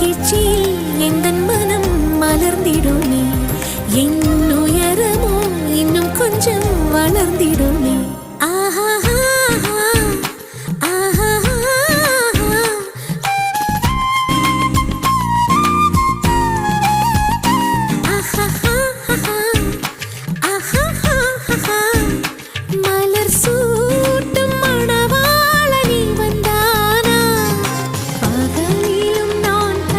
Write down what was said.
மகிழ்ச்சியில் எந்தன் மனம் மலர்ந்திடுமே, என் உயரமோ இன்னும் கொஞ்சம் வளர்ந்திடுமே. ஆஹா